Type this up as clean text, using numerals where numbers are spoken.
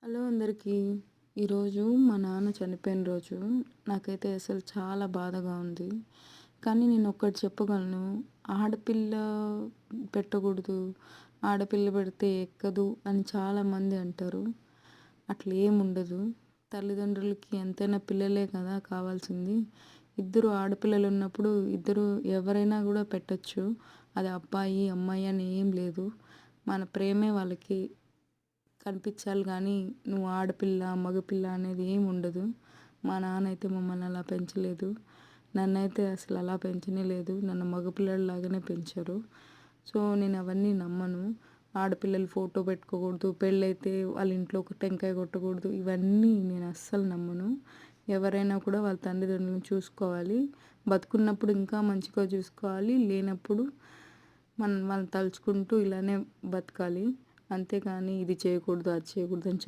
Hello అందరికీ. ఈరోజు మా నాన్న చనిపోయిన రోజు. నాకైతే అసలు చాలా బాధగా ఉంది. కానీ నేను ఒక్కటి చెప్పగలను. ఆడపిల్ల పెట్టకూడదు, ఆడపిల్ల పెడితే ఎక్కదు అని చాలామంది అంటారు. అట్లా ఏముండదు. తల్లిదండ్రులకి ఎంతైనా పిల్లలే కదా కావాల్సింది. ఇద్దరు ఆడపిల్లలు ఉన్నప్పుడు ఇద్దరు ఎవరైనా కూడా పెట్టచ్చు. అది అబ్బాయి అమ్మాయి అని ఏం లేదు. మన ప్రేమే వాళ్ళకి కనిపించాలి కానీ నువ్వు ఆడపిల్ల మగపిల్ల అనేది ఏమి ఉండదు. మా నాన్న అయితే మమ్మల్ని అలా పెంచలేదు. నన్నైతే అసలు అలా పెంచనే లేదు. నన్ను మగపిల్లలాగానే పెంచారు. సో నేను అవన్నీ నమ్మను. ఆడపిల్లలు ఫోటో పెట్టుకోకూడదు, పెళ్ళైతే వాళ్ళ ఇంట్లో ఒక టెంకాయ కొట్టకూడదు, ఇవన్నీ నేను అస్సలు నమ్మను. ఎవరైనా కూడా వాళ్ళ తల్లిదండ్రులను చూసుకోవాలి. బతుకున్నప్పుడు ఇంకా మంచిగా చూసుకోవాలి, లేనప్పుడు మనం వాళ్ళని తలుచుకుంటూ ఇలానే బతకాలి. అంతేకాని ఇది చేయకూడదు అది చేయకూడదు అని